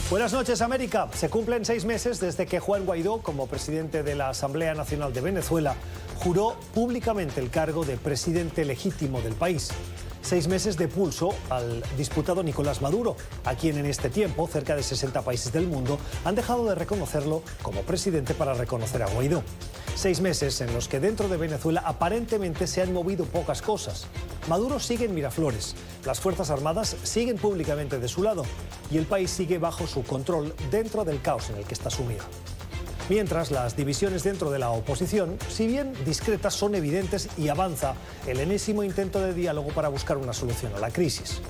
Buenas noches, América. Se cumplen 6 meses desde que Juan Guaidó, como presidente de la Asamblea Nacional de Venezuela, juró públicamente el cargo de presidente legítimo del país. 6 meses de pulso al disputado Nicolás Maduro, a quien en este tiempo cerca de 60 países del mundo han dejado de reconocerlo como presidente para reconocer a Guaidó. 6 meses en los que dentro de Venezuela aparentemente se han movido pocas cosas. Maduro sigue en Miraflores, las Fuerzas Armadas siguen públicamente de su lado y el país sigue bajo su control dentro del caos en el que está sumido. Mientras, las divisiones dentro de la oposición, si bien discretas, son evidentes y avanza el enésimo intento de diálogo para buscar una solución a la crisis.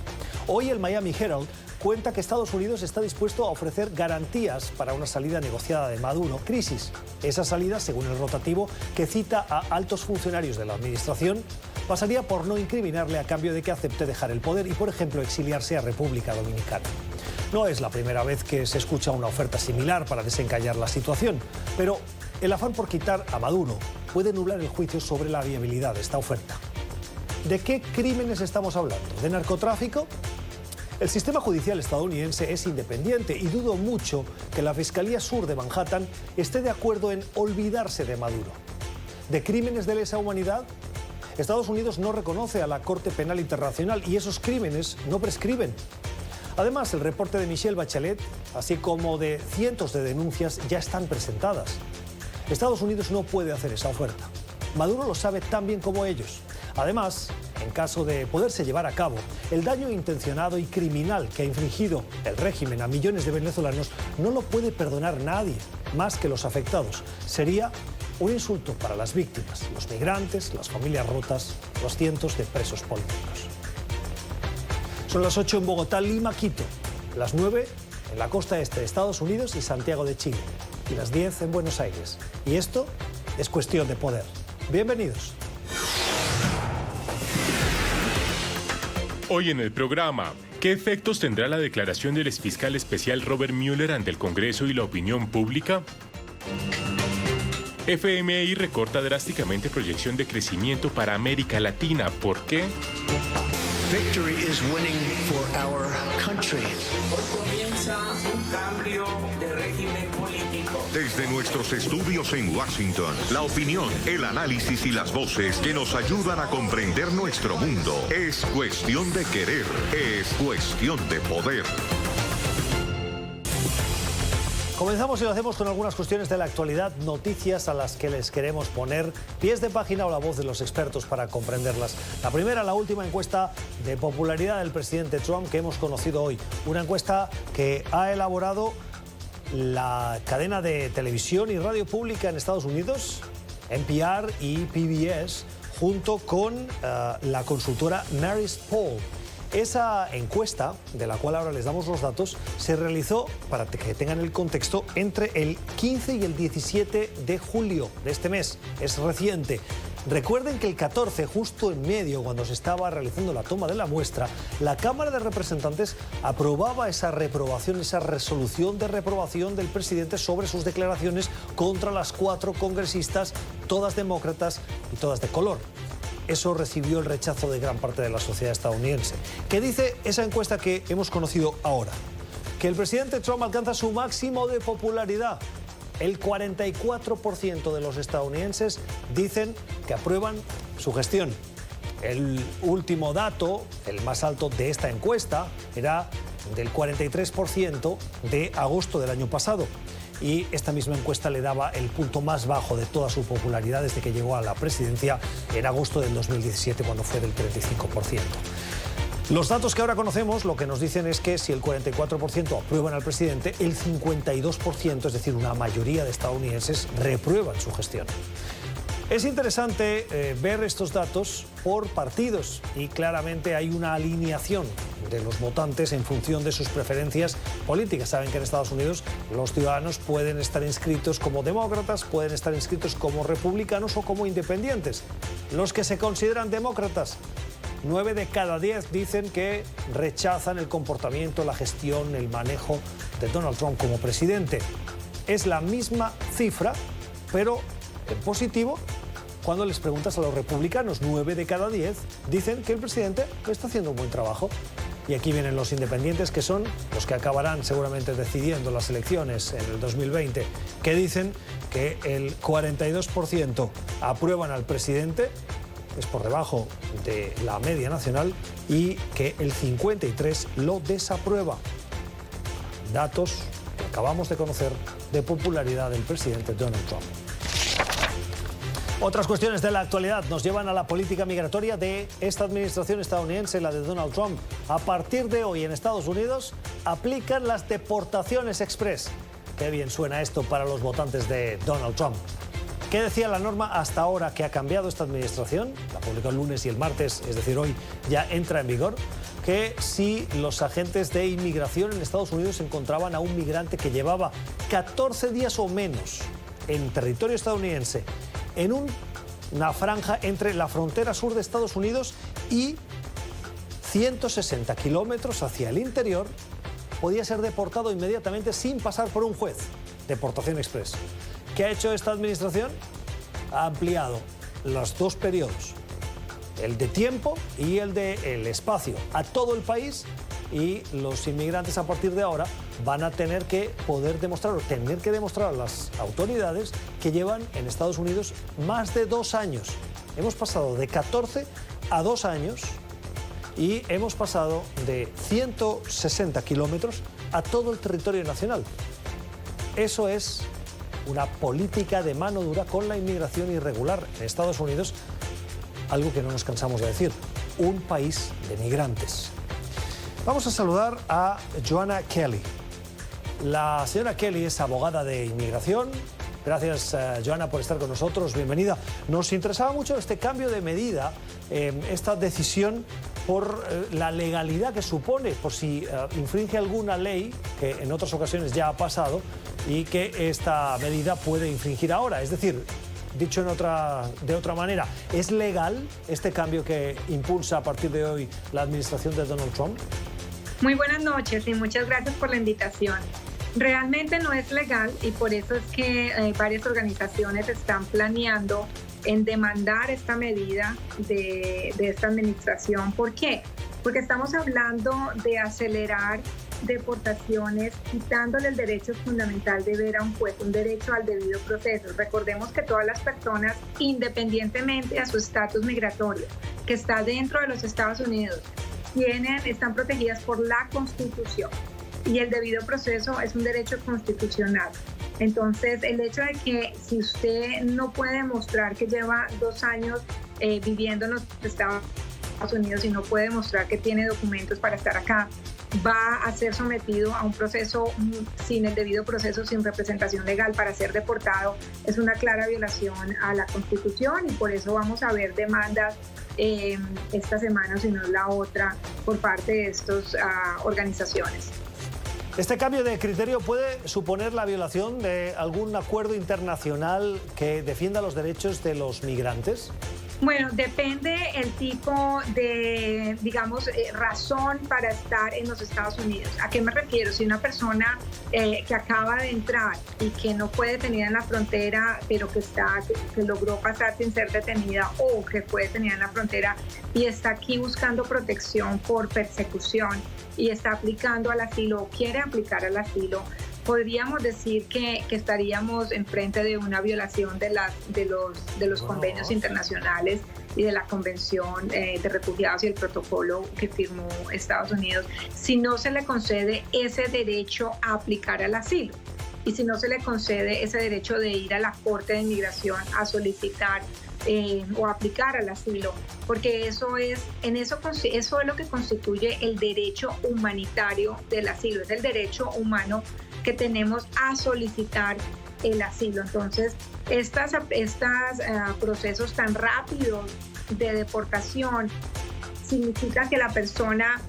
Hoy el Miami Herald cuenta que Estados Unidos está dispuesto a ofrecer garantías para una salida negociada de Maduro. Crisis. Esa salida, según el rotativo, que cita a altos funcionarios de la administración, pasaría por no incriminarle a cambio de que acepte dejar el poder y, por ejemplo, exiliarse a República Dominicana. No es la primera vez que se escucha una oferta similar para desencallar la situación, pero el afán por quitar a Maduro puede nublar el juicio sobre la viabilidad de esta oferta. ¿De qué crímenes estamos hablando? ¿De narcotráfico? El sistema judicial estadounidense es independiente y dudo mucho que la Fiscalía Sur de Manhattan esté de acuerdo en olvidarse de Maduro. ¿De crímenes de lesa humanidad? Estados Unidos no reconoce a la Corte Penal Internacional y esos crímenes no prescriben. Además, el reporte de Michelle Bachelet, así como de cientos de denuncias, ya están presentadas. Estados Unidos no puede hacer esa oferta. Maduro lo sabe tan bien como ellos. Además, en caso de poderse llevar a cabo, el daño intencionado y criminal que ha infligido el régimen a millones de venezolanos no lo puede perdonar nadie, más que los afectados. Sería un insulto para las víctimas, los migrantes, las familias rotas, los cientos de presos políticos. Son las 8 en Bogotá, Lima, Quito, las 9 en la costa este de Estados Unidos y Santiago de Chile, y las 10 en Buenos Aires. Y esto es Cuestión de Poder. Bienvenidos. Hoy en el programa, ¿qué efectos tendrá la declaración del exfiscal especial Robert Mueller ante el Congreso y la opinión pública? FMI recorta drásticamente proyección de crecimiento para América Latina. ¿Por qué? Victory is winning for our country. Hoy comienza un cambio de régimen político. Desde nuestros estudios en Washington, la opinión, el análisis y las voces que nos ayudan a comprender nuestro mundo. Es cuestión de querer, es cuestión de poder. Comenzamos y lo hacemos con algunas cuestiones de la actualidad, noticias a las que les queremos poner pies de página o la voz de los expertos para comprenderlas. La primera, la última encuesta de popularidad del presidente Trump que hemos conocido hoy. Una encuesta que ha elaborado la cadena de televisión y radio pública en Estados Unidos, NPR y PBS, junto con la consultora Marist Poll. Esa encuesta, de la cual ahora les damos los datos, se realizó, para que tengan el contexto, entre el 15 y el 17 de julio de este mes. Es reciente. Recuerden que el 14, justo en medio, cuando se estaba realizando la toma de la muestra, la Cámara de Representantes aprobaba esa reprobación, esa resolución de reprobación del presidente sobre sus declaraciones contra las 4 congresistas, todas demócratas y todas de color. Eso recibió el rechazo de gran parte de la sociedad estadounidense. ¿Qué dice esa encuesta que hemos conocido ahora? Que el presidente Trump alcanza su máximo de popularidad. El 44% de los estadounidenses dicen que aprueban su gestión. El último dato, el más alto de esta encuesta, era del 43% de agosto del año pasado. Y esta misma encuesta le daba el punto más bajo de toda su popularidad desde que llegó a la presidencia en agosto del 2017, cuando fue del 35%. Los datos que ahora conocemos lo que nos dicen es que si el 44% aprueban al presidente, el 52%, es decir, una mayoría de estadounidenses, reprueban su gestión. Es interesante ver estos datos por partidos y claramente hay una alineación de los votantes en función de sus preferencias políticas. Saben que en Estados Unidos los ciudadanos pueden estar inscritos como demócratas, pueden estar inscritos como republicanos o como independientes. Los que se consideran demócratas, 9 de cada 10 dicen que rechazan el comportamiento, la gestión, el manejo de Donald Trump como presidente. Es la misma cifra, pero en positivo. Cuando les preguntas a los republicanos, 9 de cada 10 dicen que el presidente está haciendo un buen trabajo. Y aquí vienen los independientes, que son los que acabarán seguramente decidiendo las elecciones en el 2020, que dicen que el 42% aprueban al presidente, es por debajo de la media nacional, y que el 53% lo desaprueba. Datos que acabamos de conocer de popularidad del presidente Donald Trump. Otras cuestiones de la actualidad nos llevan a la política migratoria de esta administración estadounidense, la de Donald Trump. A partir de hoy en Estados Unidos aplican las deportaciones express. Qué bien suena esto para los votantes de Donald Trump. ¿Qué decía la norma hasta ahora que ha cambiado esta administración? La publicó el lunes y el martes, es decir, hoy ya entra en vigor. Que si los agentes de inmigración en Estados Unidos encontraban a un migrante que llevaba 14 días o menos en territorio estadounidense, en una franja entre la frontera sur de Estados Unidos y 160 kilómetros hacia el interior, podía ser deportado inmediatamente sin pasar por un juez. Deportación express. ¿Qué ha hecho esta administración? Ha ampliado los dos periodos, el de tiempo y el de espacio, a todo el país, y los inmigrantes a partir de ahora van a tener que demostrar a las autoridades que llevan en Estados Unidos más de 2 años. Hemos pasado de 14 a 2 años y hemos pasado de 160 kilómetros a todo el territorio nacional. Eso es una política de mano dura con la inmigración irregular en Estados Unidos, algo que no nos cansamos de decir, un país de migrantes. Vamos a saludar a Joanna Kelly. La señora Kelly es abogada de inmigración. Gracias, Joanna, por estar con nosotros. Bienvenida. Nos interesaba mucho este cambio de medida, esta decisión por la legalidad que supone, por si infringe alguna ley, que en otras ocasiones ya ha pasado, y que esta medida puede infringir ahora. Es decir, dicho de otra manera, ¿es legal este cambio que impulsa a partir de hoy la administración de Donald Trump? Muy buenas noches y muchas gracias por la invitación. Realmente no es legal y por eso es que varias organizaciones están planeando en demandar esta medida de esta administración. ¿Por qué? Porque estamos hablando de acelerar deportaciones, quitándole el derecho fundamental de ver a un juez, un derecho al debido proceso. Recordemos que todas las personas, independientemente a su estatus migratorio, que está dentro de los Estados Unidos, están protegidas por la Constitución. Y el debido proceso es un derecho constitucional. Entonces, el hecho de que si usted no puede demostrar que lleva 2 años viviendo en los Estados Unidos y no puede demostrar que tiene documentos para estar acá, va a ser sometido a un proceso sin el debido proceso, sin representación legal para ser deportado. Es una clara violación a la Constitución y por eso vamos a ver demandas esta semana, si no es la otra, por parte de estas organizaciones. ¿Este cambio de criterio puede suponer la violación de algún acuerdo internacional que defienda los derechos de los migrantes? Bueno, depende el tipo de, razón para estar en los Estados Unidos. ¿A qué me refiero? Si una persona que acaba de entrar y que no fue detenida en la frontera, pero que logró pasar sin ser detenida, o que fue detenida en la frontera y está aquí buscando protección por persecución y está aplicando al asilo o quiere aplicar al asilo, podríamos decir que estaríamos enfrente de una violación de los convenios internacionales y de la Convención de Refugiados y el protocolo que firmó Estados Unidos, si no se le concede ese derecho a aplicar al asilo y si no se le concede ese derecho de ir a la Corte de Inmigración a solicitar o aplicar al asilo, porque eso es lo que constituye el derecho humanitario del asilo, es el derecho humano que tenemos a solicitar el asilo. Entonces, estos procesos tan rápidos de deportación significa que la persona,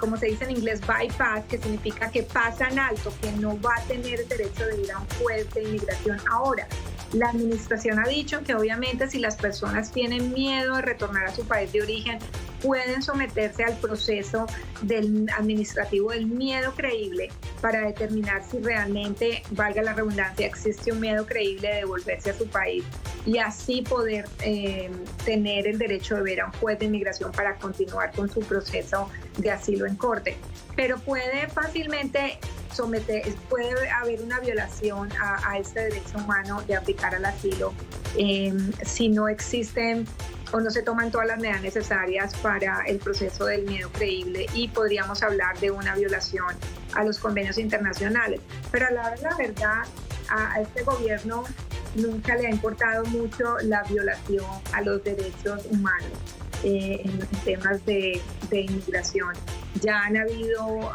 como se dice en inglés, bypass, que significa que pasan alto, que no va a tener el derecho de ir a un juez de inmigración. Ahora, la administración ha dicho que obviamente si las personas tienen miedo de retornar a su país de origen, pueden someterse al proceso administrativo del miedo creíble para determinar si realmente, valga la redundancia, existe un miedo creíble de devolverse a su país y así poder tener el derecho de ver a un juez de inmigración para continuar con su proceso de asilo en corte. Pero puede fácilmente puede haber una violación a este derecho humano de aplicar al asilo si no existen o no se toman todas las medidas necesarias para el proceso del miedo creíble, y podríamos hablar de una violación a los convenios internacionales. Pero a la hora de la verdad, a este gobierno nunca le ha importado mucho la violación a los derechos humanos en temas de inmigración. Ya han habido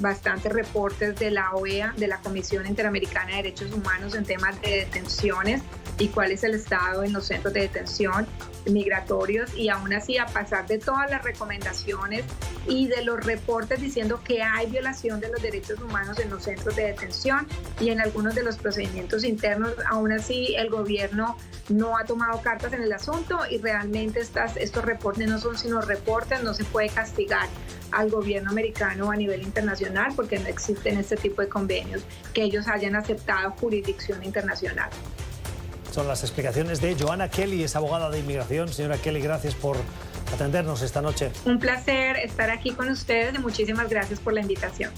bastantes reportes de la OEA, de la Comisión Interamericana de Derechos Humanos, en temas de detenciones y cuál es el estado en los centros de detención migratorios, y aún así, a pesar de todas las recomendaciones y de los reportes diciendo que hay violación de los derechos humanos en los centros de detención y en algunos de los procedimientos internos, aún así el gobierno no ha tomado cartas en el asunto, y realmente estos reportes no son sino reportes. No se puede castigar al gobierno americano a nivel internacional porque no existen este tipo de convenios que ellos hayan aceptado jurisdicción internacional. Son las explicaciones de Joanna Kelly, es abogada de inmigración. Señora Kelly, gracias por atendernos esta noche. Un placer estar aquí con ustedes y muchísimas gracias por la invitación.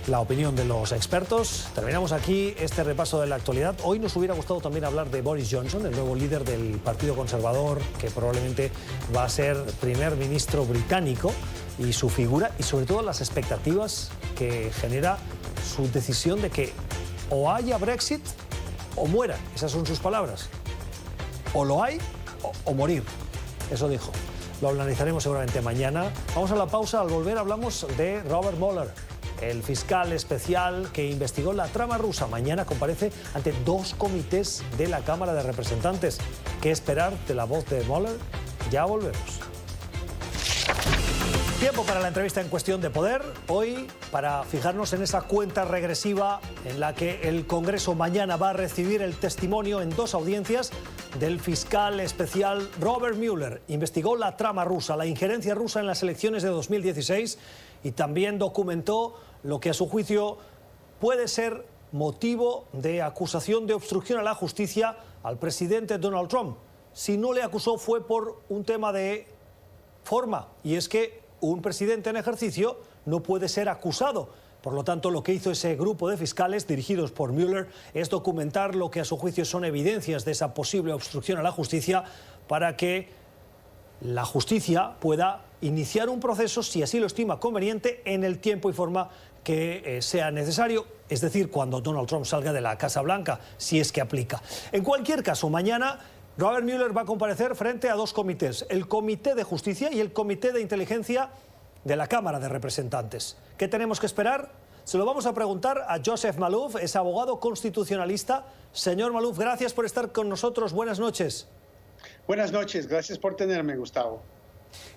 La opinión de los expertos. Terminamos aquí este repaso de la actualidad. Hoy nos hubiera gustado también hablar de Boris Johnson, el nuevo líder del Partido Conservador, que probablemente va a ser primer ministro británico, y su figura y sobre todo las expectativas que genera su decisión de que o haya Brexit o muera. Esas son sus palabras. O lo hay o morir. Eso dijo. Lo analizaremos seguramente mañana. Vamos a la pausa. Al volver hablamos de Robert Mueller, el fiscal especial que investigó la trama rusa. Mañana comparece ante 2 comités de la Cámara de Representantes. ¿Qué esperar de la voz de Mueller? Ya volvemos. Tiempo para la entrevista en Cuestión de Poder. Hoy, para fijarnos en esa cuenta regresiva en la que el Congreso mañana va a recibir el testimonio en 2 audiencias del fiscal especial Robert Mueller. Investigó la trama rusa, la injerencia rusa en las elecciones de 2016, y también documentó lo que a su juicio puede ser motivo de acusación de obstrucción a la justicia al presidente Donald Trump. Si no le acusó fue por un tema de forma, y es que un presidente en ejercicio no puede ser acusado. Por lo tanto, lo que hizo ese grupo de fiscales dirigidos por Mueller es documentar lo que a su juicio son evidencias de esa posible obstrucción a la justicia, para que la justicia pueda iniciar un proceso, si así lo estima conveniente, en el tiempo y forma que sea necesario, es decir, cuando Donald Trump salga de la Casa Blanca, si es que aplica. En cualquier caso, mañana Robert Mueller va a comparecer frente a 2 comités, el Comité de Justicia y el Comité de Inteligencia de la Cámara de Representantes. ¿Qué tenemos que esperar? Se lo vamos a preguntar a Joseph Malouf, es abogado constitucionalista. Señor Malouf, gracias por estar con nosotros. Buenas noches. Buenas noches, gracias por tenerme, Gustavo.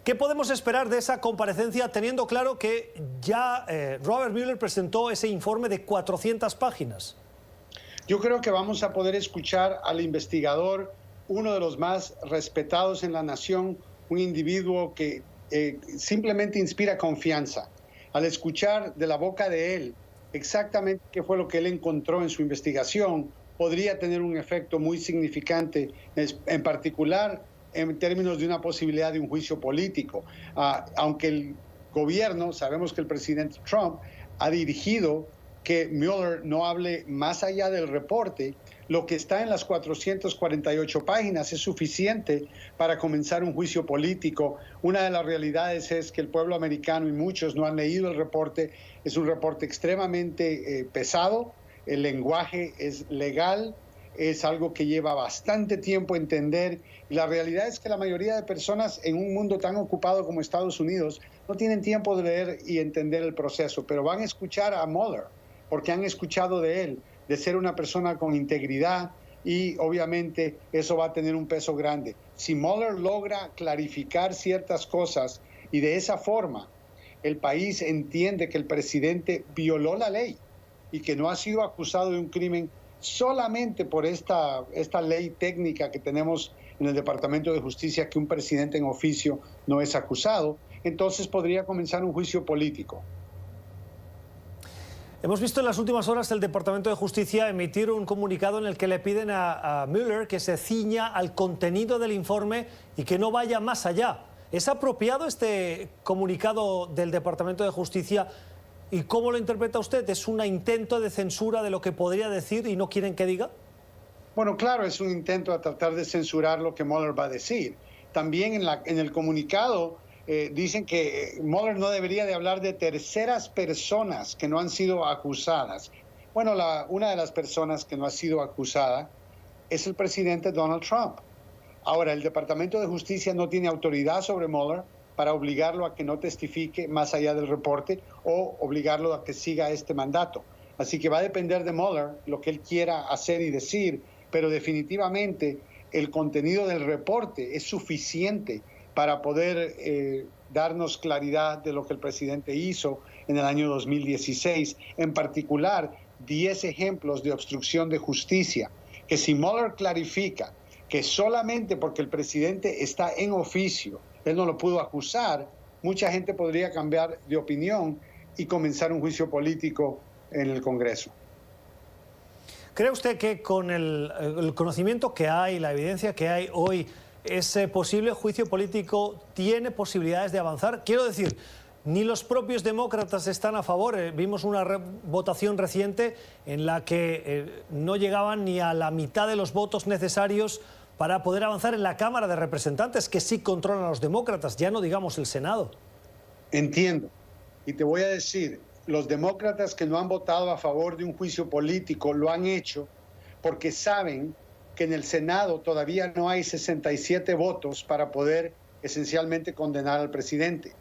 ¿Qué podemos esperar de esa comparecencia, teniendo claro que ya Robert Mueller presentó ese informe de 400 páginas? Yo creo que vamos a poder escuchar al investigador, uno de los más respetados en la nación, un individuo que simplemente inspira confianza. Al escuchar de la boca de él exactamente qué fue lo que él encontró en su investigación, podría tener un efecto muy significante, en particular en términos de una posibilidad de un juicio político. Aunque el gobierno, sabemos que el presidente Trump ha dirigido que Mueller no hable más allá del reporte, lo que está en las 448 páginas es suficiente para comenzar un juicio político. Una de las realidades es que el pueblo americano, y muchos no han leído el reporte, es un reporte extremadamente pesado, el lenguaje es legal, es algo que lleva bastante tiempo entender, y la realidad es que la mayoría de personas en un mundo tan ocupado como Estados Unidos no tienen tiempo de leer y entender el proceso, pero van a escuchar a Mueller porque han escuchado de él, de ser una persona con integridad, y obviamente eso va a tener un peso grande. Si Mueller logra clarificar ciertas cosas y de esa forma el país entiende que el presidente violó la ley y que no ha sido acusado de un crimen solamente por esta ley técnica que tenemos en el Departamento de Justicia que un presidente en oficio no es acusado, entonces podría comenzar un juicio político. Hemos visto en las últimas horas el Departamento de Justicia emitir un comunicado en el que le piden a Mueller que se ciña al contenido del informe y que no vaya más allá. ¿Es apropiado este comunicado del Departamento de Justicia y cómo lo interpreta usted? ¿Es un intento de censura de lo que podría decir y no quieren que diga? Bueno, claro, es un intento a tratar de censurar lo que Mueller va a decir. También en el comunicado dicen que Mueller no debería de hablar de terceras personas que no han sido acusadas. Bueno, una de las personas que no ha sido acusada es el presidente Donald Trump. Ahora, el Departamento de Justicia no tiene autoridad sobre Mueller para obligarlo a que no testifique más allá del reporte o obligarlo a que siga este mandato. Así que va a depender de Mueller lo que él quiera hacer y decir, pero definitivamente el contenido del reporte es suficiente para poder darnos claridad de lo que el presidente hizo en el año 2016, en particular 10 ejemplos de obstrucción de justicia, que si Mueller clarifica que solamente porque el presidente está en oficio, él no lo pudo acusar, mucha gente podría cambiar de opinión y comenzar un juicio político en el Congreso. ¿Cree usted que con el conocimiento que hay, la evidencia que hay hoy, ese posible juicio político tiene posibilidades de avanzar? Quiero decir, ni los propios demócratas están a favor. Vimos una votación reciente en la que no llegaban ni a la mitad de los votos necesarios para poder avanzar en la Cámara de Representantes, que sí controlan a los demócratas, ya no digamos el Senado. Entiendo. Y te voy a decir, los demócratas que no han votado a favor de un juicio político lo han hecho porque saben que en el Senado todavía no hay 67 votos para poder esencialmente condenar al presidente.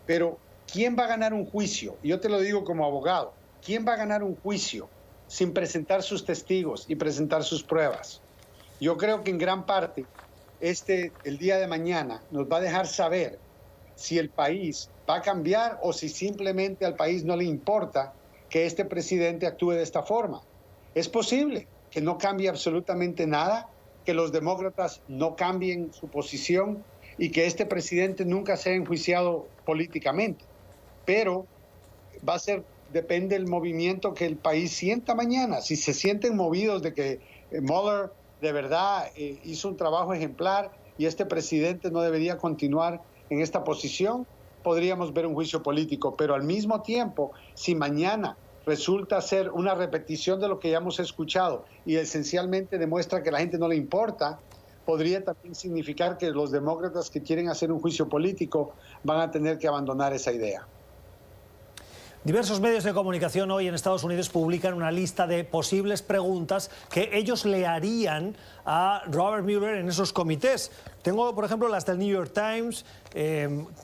Pero, ¿quién va a ganar un juicio? Yo te lo digo como abogado. ¿Quién va a ganar un juicio sin presentar sus testigos y presentar sus pruebas? Yo creo que en gran parte el día de mañana nos va a dejar saber si el país va a cambiar o si simplemente al país no le importa que este presidente actúe de esta forma. Es posible que no cambie absolutamente nada, que los demócratas no cambien su posición y que este presidente nunca sea enjuiciado políticamente. Pero depende del movimiento que el país sienta mañana. Si se sienten movidos de que Mueller de verdad hizo un trabajo ejemplar y este presidente no debería continuar en esta posición, podríamos ver un juicio político. Pero al mismo tiempo, si mañana resulta ser una repetición de lo que ya hemos escuchado y esencialmente demuestra que a la gente no le importa, podría también significar que los demócratas que quieren hacer un juicio político van a tener que abandonar esa idea. Diversos medios de comunicación hoy en Estados Unidos publican una lista de posibles preguntas que ellos le harían a Robert Mueller en esos comités. Tengo, por ejemplo, las del New York Times,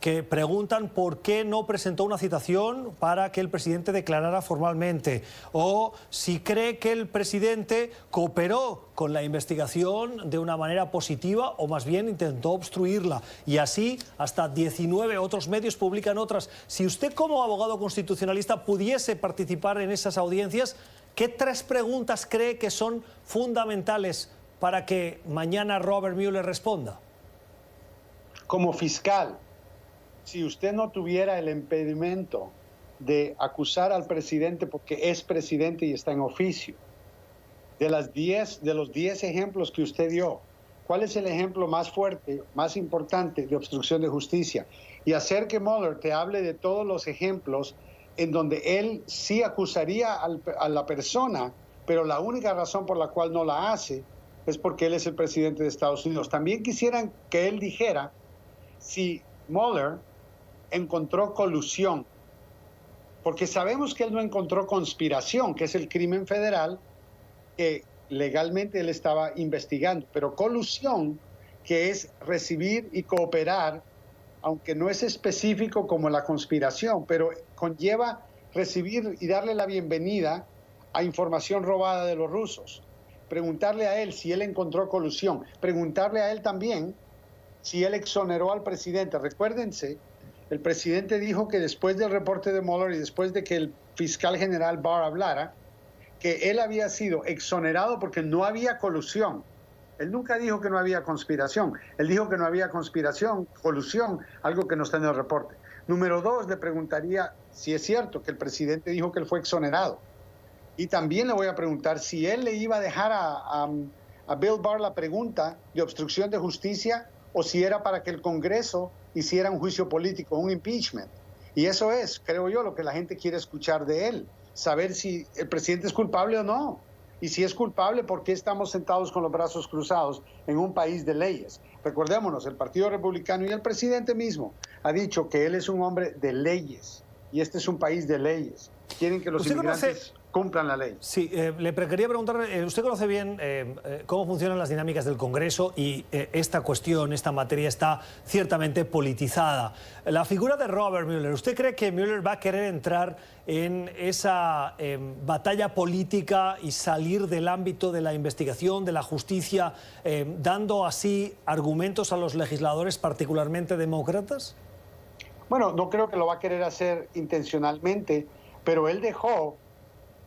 que preguntan por qué no presentó una citación para que el presidente declarara formalmente, o si cree que el presidente cooperó con la investigación de una manera positiva o más bien intentó obstruirla. Y así hasta 19 otros medios publican otras. Si usted como abogado constitucionalista pudiese participar en esas audiencias, ¿qué 3 preguntas cree que son fundamentales para que mañana Robert Mueller responda? Como fiscal, si usted no tuviera el impedimento de acusar al presidente porque es presidente y está en oficio, de los 10 ejemplos que usted dio, ¿cuál es el ejemplo más fuerte, más importante de obstrucción de justicia? Y hacer que Mueller te hable de todos los ejemplos en donde él sí acusaría a la persona, pero la única razón por la cual no la hace es porque él es el presidente de Estados Unidos. También quisieran que él dijera si Mueller encontró colusión, porque sabemos que él no encontró conspiración, que es el crimen federal que legalmente él estaba investigando, pero colusión, que es recibir y cooperar, aunque no es específico como la conspiración, pero conlleva recibir y darle la bienvenida a información robada de los rusos. Preguntarle a él si él encontró colusión, preguntarle a él también si él exoneró al presidente. Recuérdense, el presidente dijo que después del reporte de Mueller y después de que el fiscal general Barr hablara, que él había sido exonerado porque no había colusión. Él nunca dijo que no había conspiración. Él dijo que no había conspiración, colusión, algo que no está en el reporte. Número 2, le preguntaría si es cierto que el presidente dijo que él fue exonerado. Y también le voy a preguntar si él le iba a dejar a Bill Barr la pregunta de obstrucción de justicia o si era para que el Congreso hiciera un juicio político, un impeachment. Y eso es, creo yo, lo que la gente quiere escuchar de él, saber si el presidente es culpable o no. Y si es culpable, ¿por qué estamos sentados con los brazos cruzados en un país de leyes? Recordémonos, el Partido Republicano y el presidente mismo ha dicho que él es un hombre de leyes y este es un país de leyes. Quieren que los inmigrantes cumplan la ley. Sí, le quería preguntar, usted conoce bien cómo funcionan las dinámicas del Congreso y esta cuestión, esta materia está ciertamente politizada. La figura de Robert Mueller, ¿usted cree que Mueller va a querer entrar en esa batalla política y salir del ámbito de la investigación, de la justicia, dando así argumentos a los legisladores, particularmente demócratas? Bueno, no creo que lo va a querer hacer intencionalmente, pero él dejó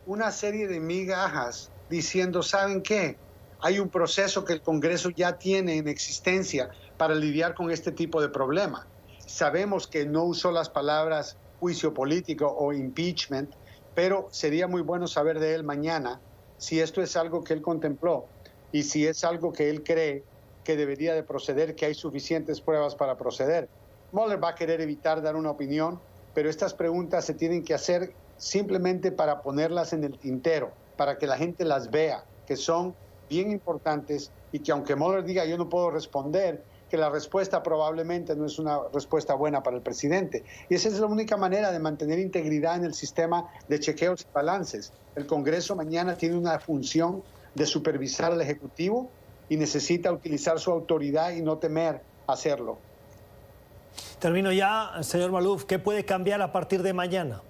una serie de migajas diciendo, ¿saben qué? Hay un proceso que el Congreso ya tiene en existencia para lidiar con este tipo de problema. Sabemos que no usó las palabras juicio político o impeachment, pero sería muy bueno saber de él mañana si esto es algo que él contempló y si es algo que él cree que debería de proceder, que hay suficientes pruebas para proceder. Mueller va a querer evitar dar una opinión, pero estas preguntas se tienen que hacer simplemente para ponerlas en el tintero, para que la gente las vea, que son bien importantes y que aunque Mueller diga yo no puedo responder, que la respuesta probablemente no es una respuesta buena para el presidente. Y esa es la única manera de mantener integridad en el sistema de chequeos y balances. El Congreso mañana tiene una función de supervisar al Ejecutivo y necesita utilizar su autoridad y no temer hacerlo. Termino ya, señor Maluf. ¿Qué puede cambiar a partir de mañana?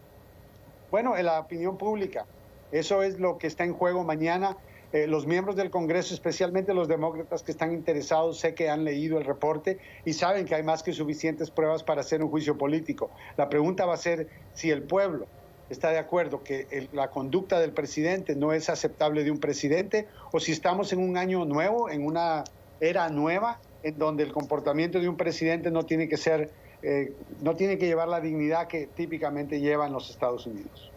Bueno, en la opinión pública. Eso es lo que está en juego mañana. Los miembros del Congreso, especialmente los demócratas que están interesados, sé que han leído el reporte y saben que hay más que suficientes pruebas para hacer un juicio político. La pregunta va a ser si el pueblo está de acuerdo que la conducta del presidente no es aceptable de un presidente o si estamos en un año nuevo, en una era nueva, en donde el comportamiento de un presidente no tiene que ser, no tiene que llevar la dignidad que típicamente lleva en los Estados Unidos.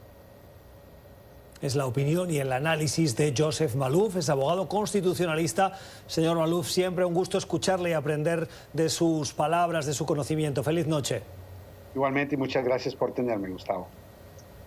Es la opinión y el análisis de Joseph Maluf, es abogado constitucionalista. Señor Maluf, siempre un gusto escucharle y aprender de sus palabras, de su conocimiento. Feliz noche. Igualmente y muchas gracias por tenerme, Gustavo.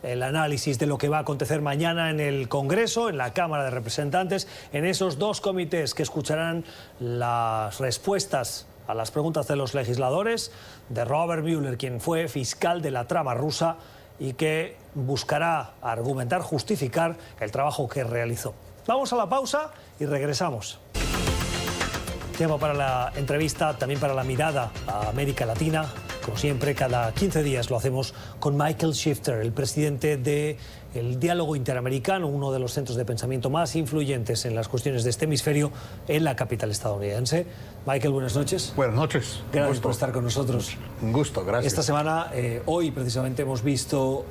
El análisis de lo que va a acontecer mañana en el Congreso, en la Cámara de Representantes, en esos dos comités que escucharán las respuestas a las preguntas de los legisladores, de Robert Mueller, quien fue fiscal de la trama rusa y que buscará argumentar, justificar el trabajo que realizó. Vamos a la pausa y regresamos. Tiempo para la entrevista, también para la mirada a América Latina. Como siempre, cada 15 días lo hacemos con Michael Shifter, el presidente del Diálogo Interamericano, uno de los centros de pensamiento más influyentes en las cuestiones de este hemisferio en la capital estadounidense. Michael, buenas noches. Buenas noches. Gracias por estar con nosotros. Un gusto, gracias. Esta semana, hoy precisamente, hemos visto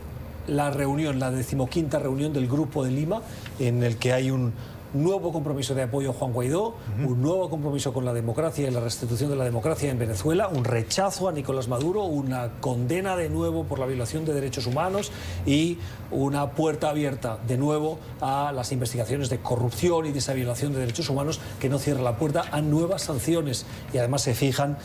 la reunión, la 15ª reunión del Grupo de Lima, en el que hay un nuevo compromiso de apoyo a Juan Guaidó, un nuevo compromiso con la democracia y la restitución de la democracia en Venezuela, un rechazo a Nicolás Maduro, una condena de nuevo por la violación de derechos humanos y una puerta abierta de nuevo a las investigaciones de corrupción y de esa violación de derechos humanos que no cierra la puerta a nuevas sanciones. Y además se fijan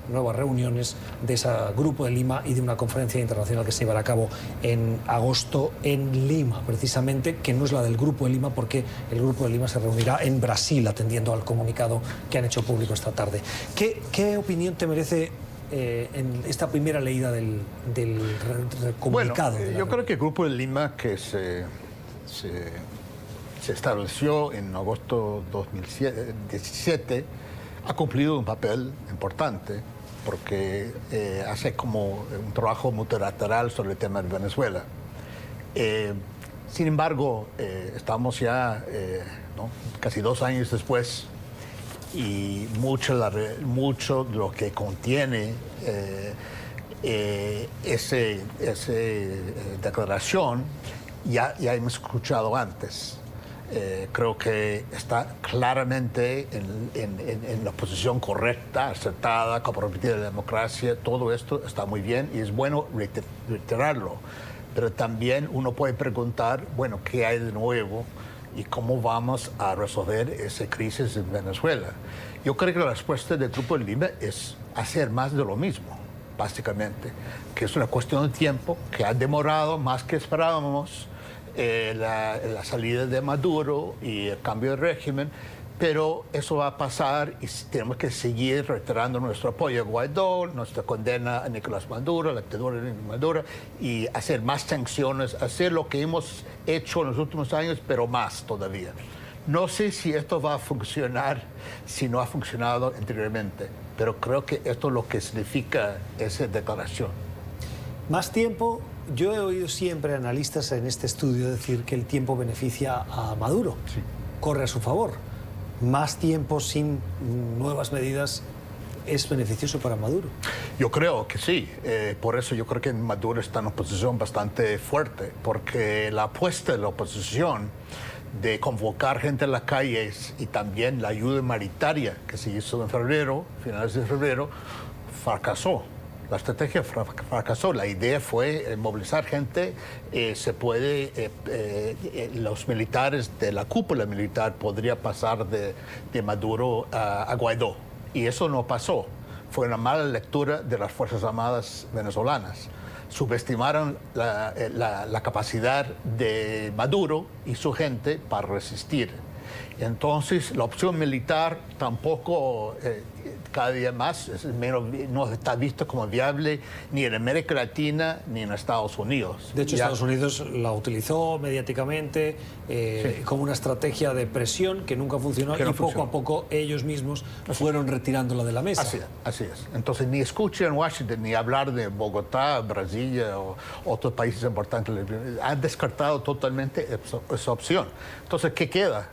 nuevas reuniones de ese Grupo de Lima y de una conferencia internacional que se llevará a cabo en agosto en Lima, precisamente, que no es la del Grupo de Lima, porque el Grupo de Lima se reunirá en Brasil, atendiendo al comunicado que han hecho público esta tarde. ¿Qué opinión te merece en esta primera leída del comunicado? Bueno, yo creo que el Grupo de Lima, que se estableció en agosto de 2017, ha cumplido un papel importante porque hace como un trabajo multilateral sobre el tema de Venezuela. Sin embargo, estamos ya casi 2 años después y mucho de lo que contiene esa declaración ya hemos escuchado antes. Creo que está claramente en la posición correcta, acertada, comprometida de la democracia. Todo esto está muy bien y es bueno reiterarlo. Pero también uno puede preguntar, bueno, ¿qué hay de nuevo y cómo vamos a resolver esa crisis en Venezuela? Yo creo que la respuesta del Grupo de Lima es hacer más de lo mismo, básicamente, que es una cuestión de tiempo, que ha demorado más que esperábamos. La salida de Maduro y el cambio de régimen, pero eso va a pasar y tenemos que seguir reiterando nuestro apoyo a Guaidó, nuestra condena a Nicolás Maduro, la dictadura de Nicolás Maduro, y hacer más sanciones, hacer lo que hemos hecho en los últimos años, pero más todavía. No sé si esto va a funcionar, si no ha funcionado anteriormente, pero creo que esto es lo que significa esa declaración. Más tiempo. Yo he oído siempre analistas en este estudio decir que el tiempo beneficia a Maduro, sí. Corre a su favor. Más tiempo sin nuevas medidas es beneficioso para Maduro. Yo creo que sí, por eso yo creo que Maduro está en una posición bastante fuerte, porque la apuesta de la oposición de convocar gente a las calles y también la ayuda humanitaria que se hizo en febrero, finales de febrero, fracasó. La estrategia fracasó. La idea fue movilizar gente. Los militares de la cúpula militar podría pasar de Maduro a Guaidó. Y eso no pasó. Fue una mala lectura de las Fuerzas Armadas venezolanas. Subestimaron la capacidad de Maduro y su gente para resistir. Entonces, la opción militar tampoco, cada día más, no está visto como viable ni en América Latina ni en Estados Unidos. De hecho, Estados Unidos la utilizó mediáticamente sí. Como una estrategia de presión que nunca funcionó y poco a poco ellos mismos fueron retirándola de la mesa. Así es. Entonces, ni escuchan en Washington ni hablar de Bogotá, Brasilia o otros países importantes. Han descartado totalmente esa opción. Entonces, ¿qué queda?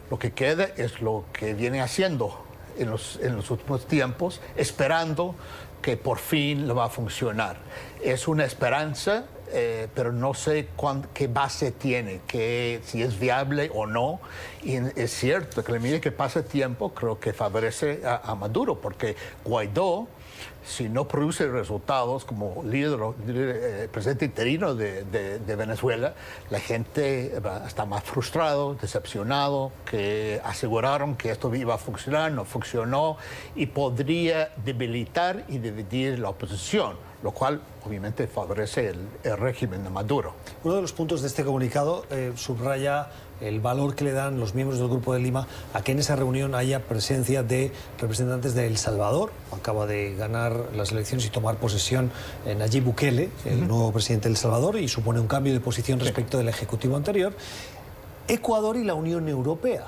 Lo que queda es lo que viene haciendo en los últimos tiempos, esperando que por fin lo va a funcionar. Es una esperanza, pero no sé qué base tiene, si es viable o no. Y es cierto que a medida que pasa el tiempo, creo que favorece a Maduro, porque Guaidó, si no produce resultados como presidente interino de Venezuela, la gente está más frustrado, decepcionado, que aseguraron que esto iba a funcionar, no funcionó, y podría debilitar y dividir la oposición, lo cual obviamente favorece el régimen de Maduro. Uno de los puntos de este comunicado subraya el valor que le dan los miembros del Grupo de Lima a que en esa reunión haya presencia de representantes de El Salvador. Acaba de ganar las elecciones y tomar posesión Nayib Bukele, el nuevo presidente de El Salvador, y supone un cambio de posición respecto del ejecutivo anterior. Ecuador y la Unión Europea.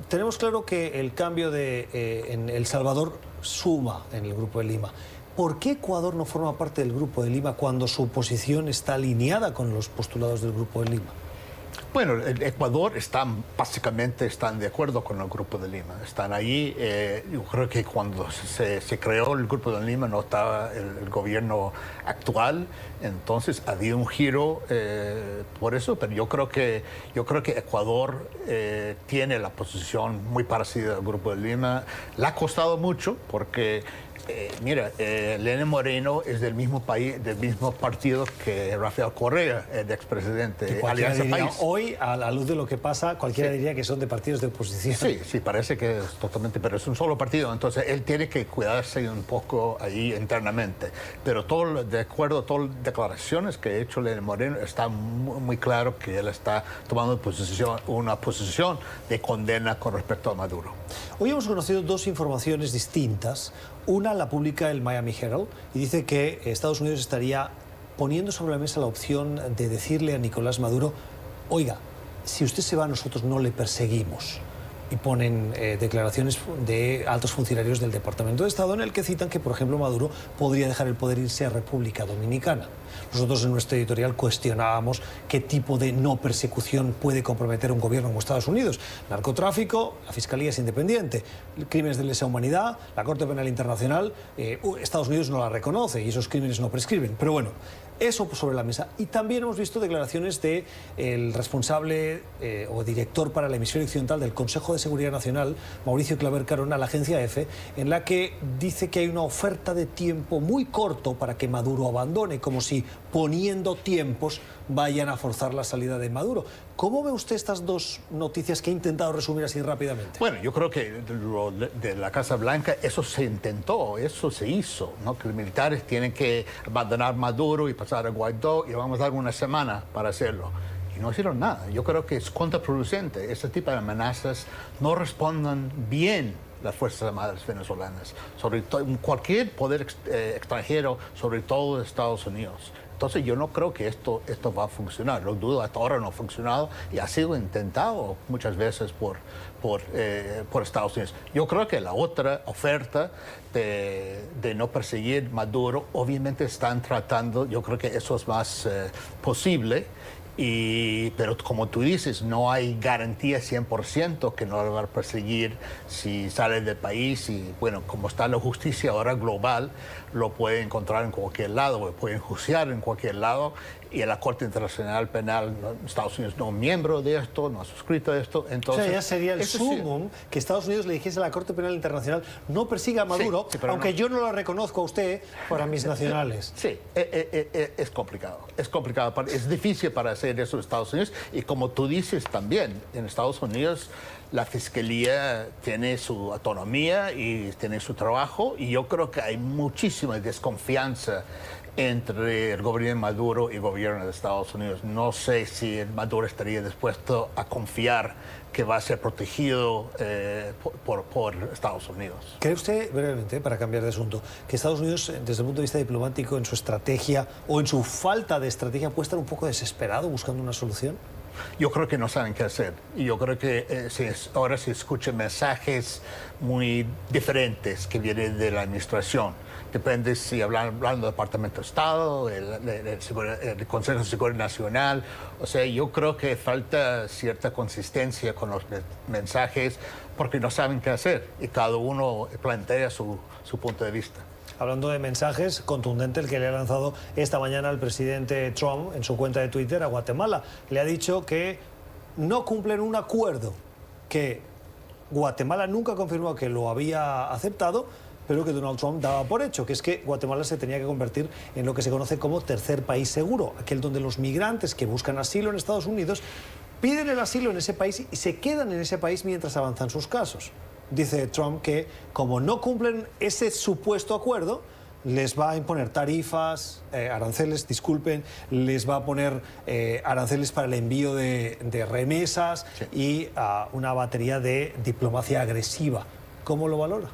Tenemos claro que el cambio en El Salvador suma en el Grupo de Lima. ¿Por qué Ecuador no forma parte del Grupo de Lima cuando su posición está alineada con los postulados del Grupo de Lima? Bueno, el Ecuador básicamente están de acuerdo con el Grupo de Lima. Están ahí. Yo creo que cuando se creó el Grupo de Lima no estaba el gobierno actual, entonces había un giro por eso, pero yo creo que Ecuador tiene la posición muy parecida al Grupo de Lima. Le ha costado mucho porque Lenín Moreno es del mismo país, del mismo partido que Rafael Correa, el expresidente. Alianza País. Hoy, a la luz de lo que pasa, cualquiera diría que son de partidos de oposición. Sí, parece que es totalmente, pero es un solo partido, entonces él tiene que cuidarse un poco ahí internamente. Pero de acuerdo a todas las declaraciones que ha hecho Lenín Moreno, está muy claro que él está tomando una posición de condena con respecto a Maduro. Hoy hemos conocido dos informaciones distintas. Una la publica el Miami Herald y dice que Estados Unidos estaría poniendo sobre la mesa la opción de decirle a Nicolás Maduro: oiga, si usted se va, nosotros no le perseguimos. Y ponen declaraciones de altos funcionarios del Departamento de Estado en el que citan que, por ejemplo, Maduro podría dejar el poder e irse a República Dominicana. Nosotros en nuestro editorial cuestionábamos qué tipo de no persecución puede comprometer un gobierno como Estados Unidos. Narcotráfico, la Fiscalía es independiente. Crímenes de lesa humanidad, la Corte Penal Internacional, Estados Unidos no la reconoce y esos crímenes no prescriben. Pero bueno, Eso sobre la mesa. Y también hemos visto declaraciones del responsable o director para el hemisferio occidental del Consejo de Seguridad Nacional, Mauricio Claver Carona, a la agencia EFE, en la que dice que hay una oferta de tiempo muy corto para que Maduro abandone, como si poniendo tiempos vayan a forzar la salida de Maduro. ¿Cómo ve usted estas dos noticias que he intentado resumir así rápidamente? Bueno, yo creo que lo de la Casa Blanca, eso se intentó, eso se hizo, ¿no? Que los militares tienen que abandonar Maduro y pasar a Guaidó y vamos a dar una semana para hacerlo. Y no hicieron nada. Yo creo que es contraproducente. Ese tipo de amenazas no respondan bien las Fuerzas Armadas venezolanas, sobre todo cualquier poder extranjero, sobre todo de Estados Unidos. Entonces yo no creo que esto va a funcionar. Lo dudo, hasta ahora no ha funcionado y ha sido intentado muchas veces por Estados Unidos. Yo creo que la otra oferta de no perseguir Maduro, obviamente están tratando, yo creo que eso es más posible. Pero como tú dices, no hay garantía 100% que no lo van a perseguir si sale del país. Y bueno, como está la justicia ahora global, lo puede encontrar en cualquier lado, lo pueden juzgar en cualquier lado. Y la Corte Internacional Penal, Estados Unidos no es miembro de esto, no ha suscrito esto. Entonces, o sea, ya sería el sumum que Estados Unidos le dijese a la Corte Penal Internacional: no persiga a Maduro, sí, aunque yo no lo reconozco a usted para mis nacionales. Sí, es complicado. Es complicado. Es difícil para hacer eso en Estados Unidos. Y como tú dices también, en Estados Unidos la Fiscalía tiene su autonomía y tiene su trabajo. Y yo creo que hay muchísima desconfianza entre el gobierno de Maduro y el gobierno de Estados Unidos. No sé si Maduro estaría dispuesto a confiar que va a ser protegido por Estados Unidos. ¿Cree usted, brevemente, para cambiar de asunto, que Estados Unidos, desde el punto de vista diplomático, en su estrategia o en su falta de estrategia, puede estar un poco desesperado buscando una solución? Yo creo que no saben qué hacer. Y yo creo que ahora se escuchan mensajes muy diferentes que vienen de la administración. Depende si hablando del Departamento de Estado, el Consejo de Seguridad Nacional. O sea, yo creo que falta cierta consistencia con los mensajes porque no saben qué hacer y cada uno plantea su punto de vista. Hablando de mensajes, contundente el que le ha lanzado esta mañana el presidente Trump en su cuenta de Twitter a Guatemala. Le ha dicho que no cumplen un acuerdo que Guatemala nunca confirmó que lo había aceptado, pero que Donald Trump daba por hecho, que es que Guatemala se tenía que convertir en lo que se conoce como tercer país seguro, aquel donde los migrantes que buscan asilo en Estados Unidos piden el asilo en ese país y se quedan en ese país mientras avanzan sus casos. Dice Trump que, como no cumplen ese supuesto acuerdo, les va a imponer tarifas, aranceles, disculpen, les va a poner aranceles para el envío de remesas, sí, y una batería de diplomacia agresiva. ¿Cómo lo valora?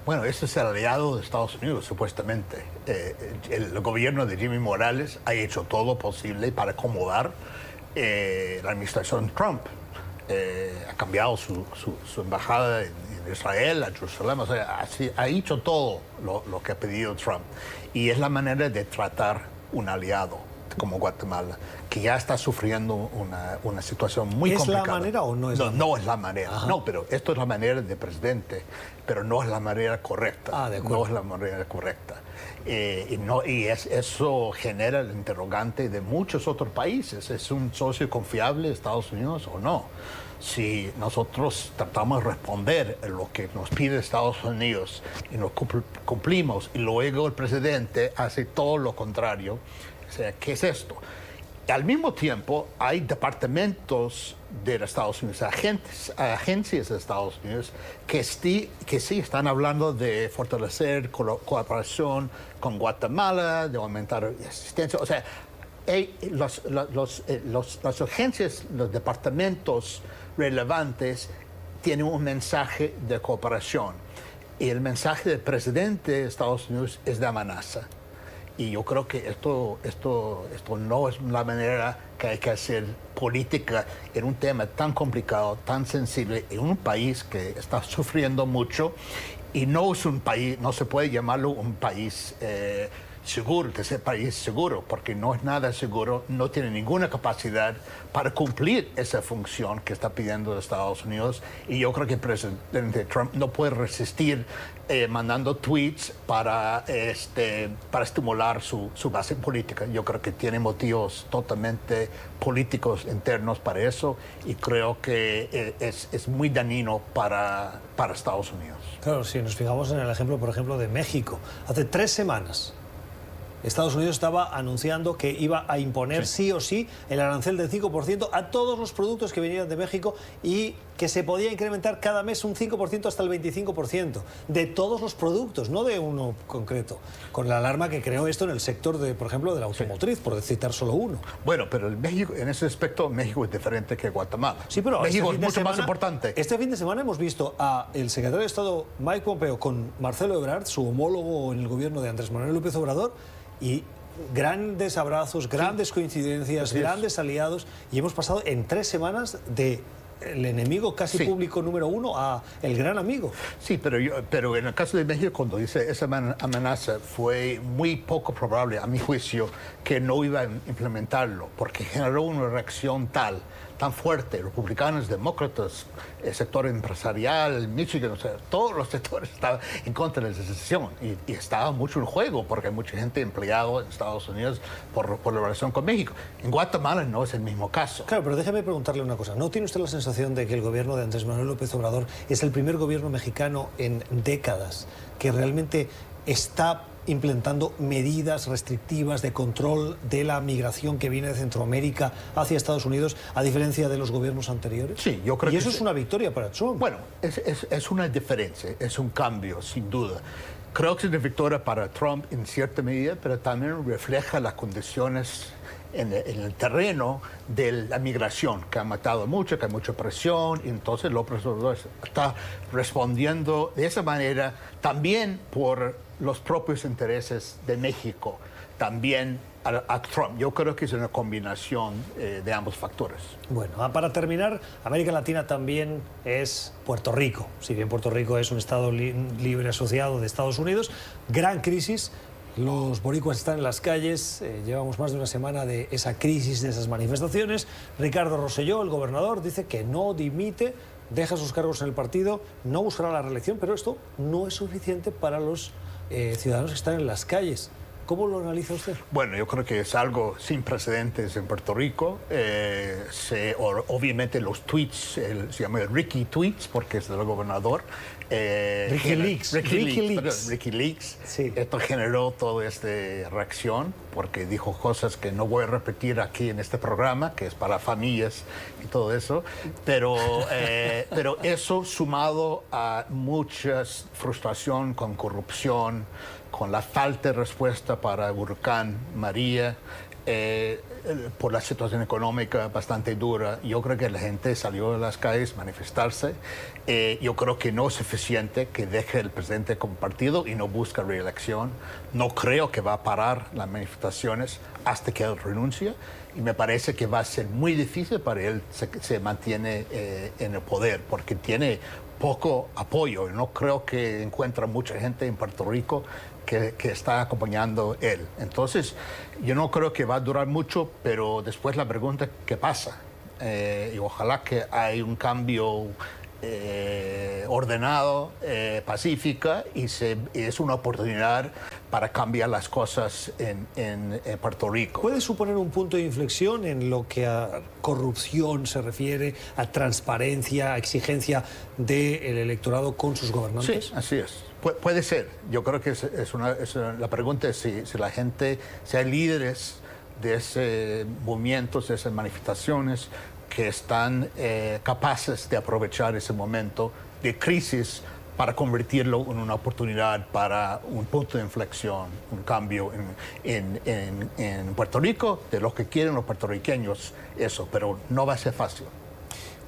Bueno, este es el aliado de Estados Unidos, supuestamente. El gobierno de Jimmy Morales ha hecho todo lo posible para acomodar la administración Trump. Ha cambiado su embajada en Israel, a Jerusalén, o sea, ha hecho todo lo que ha pedido Trump. Y es la manera de tratar un aliado como Guatemala, que ya está sufriendo una situación muy complicada. ¿Es la manera o no es la manera? No es la manera. Ajá. No, pero esto es la manera del presidente, pero no es la manera correcta. De acuerdo. No es la manera correcta. Eso genera el interrogante de muchos otros países. ¿Es un socio confiable Estados Unidos o no? Si nosotros tratamos de responder a lo que nos pide Estados Unidos y nos cumplimos y luego el presidente hace todo lo contrario, o sea, ¿qué es esto? Al mismo tiempo, hay departamentos de Estados Unidos, agencias de Estados Unidos que sí están hablando de fortalecer cooperación con Guatemala, de aumentar asistencia. O sea, las agencias, los departamentos relevantes tienen un mensaje de cooperación. Y el mensaje del presidente de Estados Unidos es de amenaza. Y yo creo que esto no es la manera que hay que hacer política en un tema tan complicado, tan sensible, en un país que está sufriendo mucho y no es un país, no se puede llamarlo un país seguro, de ser país seguro, porque no es nada seguro, no tiene ninguna capacidad para cumplir esa función que está pidiendo Estados Unidos. Y yo creo que el presidente Trump no puede resistir mandando tweets para estimular su base política. Yo creo que tiene motivos totalmente políticos internos para eso, y creo que es muy dañino para Estados Unidos. Claro, si nos fijamos en el ejemplo, por ejemplo, de México, hace 3 semanas Estados Unidos estaba anunciando que iba a imponer sí o sí el arancel del 5% a todos los productos que venían de México, y que se podía incrementar cada mes un 5% hasta el 25% de todos los productos, no de uno concreto, con la alarma que creó esto en el sector, de, por ejemplo, de la automotriz, por citar solo uno. Bueno, pero México, en ese aspecto, México es diferente que Guatemala. Sí, pero México es mucho más importante. Este fin de semana hemos visto al secretario de Estado Mike Pompeo con Marcelo Ebrard, su homólogo en el gobierno de Andrés Manuel López Obrador, y grandes abrazos, grandes coincidencias, grandes aliados, y hemos pasado en 3 semanas de el enemigo casi público número 1 a el gran amigo. Sí, pero en el caso de México, cuando dice esa amenaza, fue muy poco probable, a mi juicio, que no iba a implementarlo, porque generó una reacción tan fuerte, republicanos, demócratas, el sector empresarial, Michigan, o sea, todos los sectores estaban en contra de la decisión, y estaba mucho en juego, porque hay mucha gente empleada en Estados Unidos por la relación con México. En Guatemala no es el mismo caso. Claro, pero déjeme preguntarle una cosa. ¿No tiene usted la sensación de que el gobierno de Andrés Manuel López Obrador es el primer gobierno mexicano en décadas que realmente está implementando medidas restrictivas de control de la migración que viene de Centroamérica hacia Estados Unidos, a diferencia de los gobiernos anteriores? Sí, yo creo que... Y eso es una victoria para Trump. Bueno, es una diferencia, es un cambio, sin duda. Creo que es una victoria para Trump en cierta medida, pero también refleja las condiciones en el terreno de la migración, que ha matado mucho, que hay mucha presión, y entonces López Obrador está respondiendo de esa manera, también por los propios intereses de México, también a Trump. Yo creo que es una combinación de ambos factores. Bueno, para terminar, América Latina también es Puerto Rico. Si bien Puerto Rico es un estado libre asociado de Estados Unidos, gran crisis. Los boricuas están en las calles, llevamos más de una semana de esa crisis, de esas manifestaciones. Ricardo Rosselló, el gobernador, dice que no dimite, deja sus cargos en el partido, no buscará la reelección, pero esto no es suficiente para los ciudadanos que están en las calles. ¿Cómo lo analiza usted? Bueno, yo creo que es algo sin precedentes en Puerto Rico. Obviamente los tweets, se llama Ricky Tweets porque es del gobernador. Ricky Leaks. Sí. Esto generó toda esta reacción porque dijo cosas que no voy a repetir aquí en este programa, que es para familias y todo eso. Pero eso sumado a mucha frustración con corrupción, con la falta de respuesta para el huracán María, por la situación económica bastante dura. Yo creo que la gente salió a las calles a manifestarse. Yo creo que no es suficiente que deje el presidente como partido y no busca reelección. No creo que va a parar las manifestaciones hasta que él renuncie. Y me parece que va a ser muy difícil para él se mantiene en el poder, porque tiene poco apoyo. No creo que encuentra mucha gente en Puerto Rico que está acompañando él. Entonces, yo no creo que va a durar mucho, pero después la pregunta, ¿qué pasa? Y ojalá que haya un cambio ordenado, pacífica, y es una oportunidad para cambiar las cosas en Puerto Rico. ¿Puede suponer un punto de inflexión en lo que a corrupción se refiere, a transparencia, a exigencia del electorado con sus gobernantes? Sí, así es. Puede ser. Yo creo que la pregunta es si la gente, si hay líderes de ese movimientos, de esas manifestaciones, que están capaces de aprovechar ese momento de crisis para convertirlo en una oportunidad para un punto de inflexión, un cambio en Puerto Rico, de lo que quieren los puertorriqueños, eso, pero no va a ser fácil.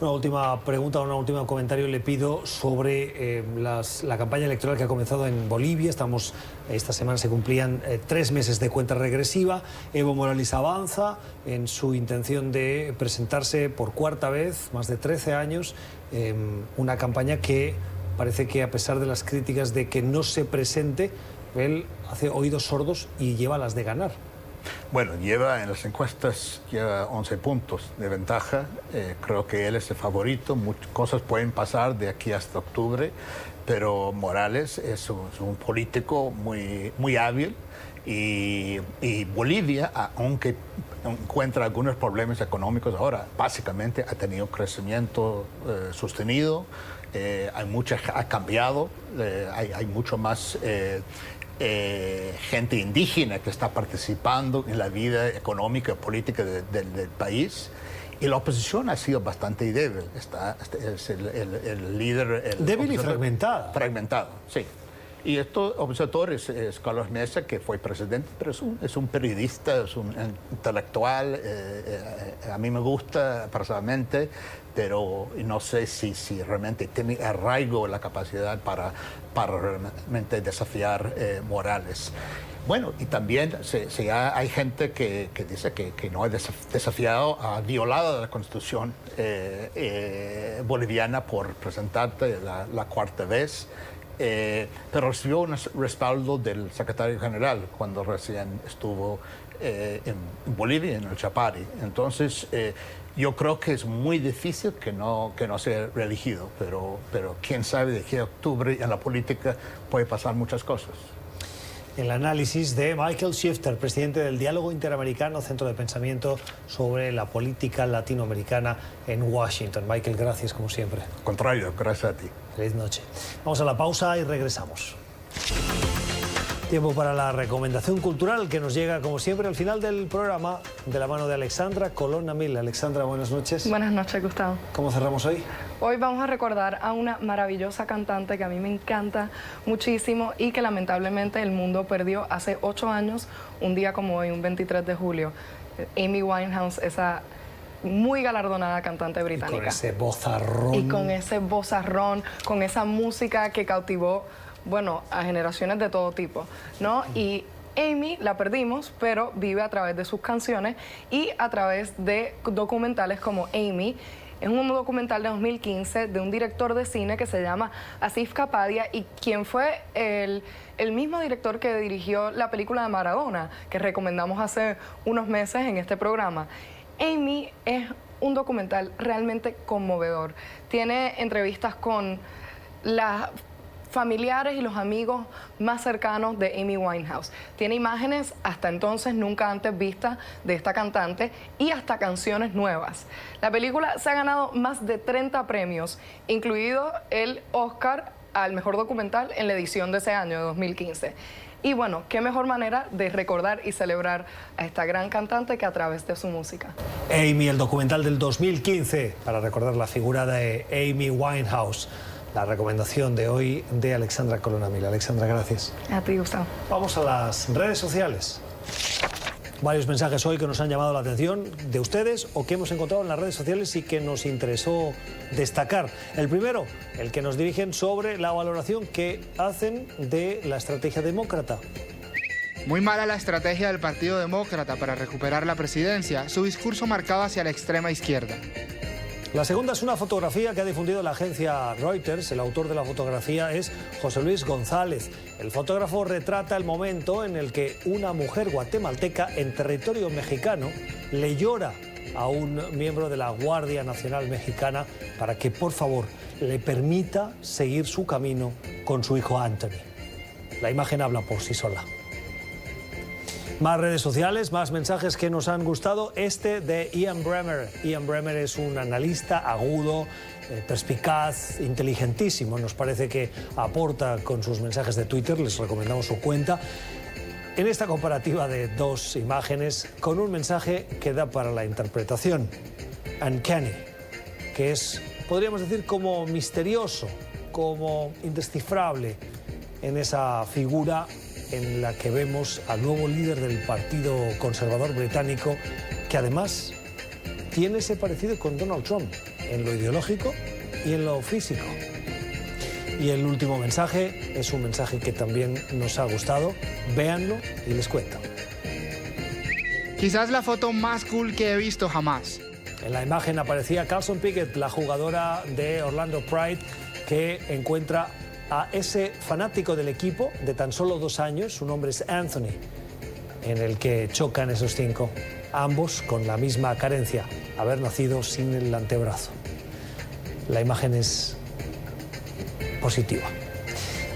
Una última pregunta, un último comentario le pido sobre la campaña electoral que ha comenzado en Bolivia. Esta semana se cumplían 3 meses de cuenta regresiva. Evo Morales avanza en su intención de presentarse por 4ª vez, más de 13 años, una campaña que parece que, a pesar de las críticas de que no se presente, Él hace oídos sordos y lleva las de ganar. Bueno, en las encuestas lleva 11 puntos de ventaja. Creo que él es el favorito. Muchas cosas pueden pasar de aquí hasta octubre, pero Morales es un político muy hábil. Y Bolivia, aunque encuentra algunos problemas económicos ahora, básicamente ha tenido crecimiento sostenido, ha cambiado, hay mucho más gente indígena que está participando en la vida económica y política del país. Y la oposición ha sido bastante débil. Es el líder... Débil y fragmentada. Fragmentado, sí. Y estos opositores, Carlos Mesa, que fue presidente, pero es un periodista, es un intelectual, a mí me gusta personalmente, pero no sé si realmente tiene arraigo la capacidad para realmente desafiar Morales. Bueno, y también hay gente que dice que no ha desafiado, ha violado la Constitución boliviana por presentarte la cuarta vez. Pero recibió un respaldo del secretario general cuando recién estuvo en Bolivia, en el Chapari. Entonces, yo creo que es muy difícil que no sea reelegido, pero quién sabe, de aquí a octubre en la política puede pasar muchas cosas. El análisis de Michael Shifter, presidente del Diálogo Interamericano, Centro de Pensamiento sobre la Política Latinoamericana en Washington. Michael, gracias como siempre. Al contrario, gracias a ti. Feliz noche. Vamos a la pausa y regresamos. Tiempo para la recomendación cultural que nos llega, como siempre, al final del programa, de la mano de Alexandra Colón Amil. Alexandra, buenas noches. Buenas noches, Gustavo. ¿Cómo cerramos hoy? Hoy vamos a recordar a una maravillosa cantante que a mí me encanta muchísimo y que lamentablemente el mundo perdió hace 8 años, un día como hoy, un 23 de julio. Amy Winehouse, esa muy galardonada cantante británica. Y con ese vozarrón. Y con ese vozarrón, con esa música que cautivó, bueno, a generaciones de todo tipo, ¿no? Y Amy la perdimos, pero vive a través de sus canciones y a través de documentales como Amy. Es un documental de 2015 de un director de cine que se llama Asif Kapadia y quien fue el mismo director que dirigió la película de Maradona, que recomendamos hace unos meses en este programa. Amy es un documental realmente conmovedor. Tiene entrevistas con las familiares y los amigos más cercanos de Amy Winehouse. Tiene imágenes hasta entonces nunca antes vistas de esta cantante y hasta canciones nuevas. La película se ha ganado más de 30 premios, incluido el Oscar al mejor documental en la edición de ese año, de 2015. Y bueno, qué mejor manera de recordar y celebrar a esta gran cantante que a través de su música. Amy, el documental del 2015, para recordar la figura de Amy Winehouse. La recomendación de hoy de Alexandra Colón Amil. Alexandra, gracias. A ti, Gustavo. Vamos a las redes sociales. Varios mensajes hoy que nos han llamado la atención de ustedes o que hemos encontrado en las redes sociales y que nos interesó destacar. El primero, el que nos dirigen sobre la valoración que hacen de la estrategia demócrata. Muy mala la estrategia del Partido Demócrata para recuperar la presidencia. Su discurso marcaba hacia la extrema izquierda. La segunda es una fotografía que ha difundido la agencia Reuters. El autor de la fotografía es José Luis González. El fotógrafo retrata el momento en el que una mujer guatemalteca en territorio mexicano le llora a un miembro de la Guardia Nacional Mexicana para que, por favor, le permita seguir su camino con su hijo Anthony. La imagen habla por sí sola. Más redes sociales, más mensajes que nos han gustado. Este de Ian Bremmer. Ian Bremmer es un analista agudo, perspicaz, inteligentísimo. Nos parece que aporta con sus mensajes de Twitter. Les recomendamos su cuenta. En esta comparativa de dos imágenes, con un mensaje que da para la interpretación. Uncanny, que es, podríamos decir, como misterioso, como indescifrable en esa figura en la que vemos al nuevo líder del Partido Conservador británico, que además tiene ese parecido con Donald Trump, en lo ideológico y en lo físico. Y el último mensaje es un mensaje que también nos ha gustado. Véanlo y les cuento. Quizás la foto más cool que he visto jamás. En la imagen aparecía Carson Pickett, la jugadora de Orlando Pride, que encuentra a ese fanático del equipo de tan solo 2 años, su nombre es Anthony, en el que chocan esos 5, ambos con la misma carencia, haber nacido sin el antebrazo. La imagen es positiva.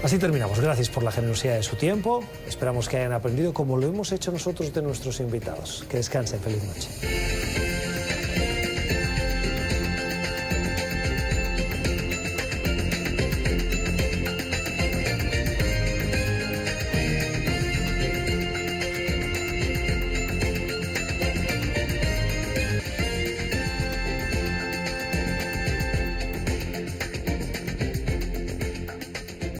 Así terminamos. Gracias por la generosidad de su tiempo. Esperamos que hayan aprendido como lo hemos hecho nosotros de nuestros invitados. Que descansen. Feliz noche.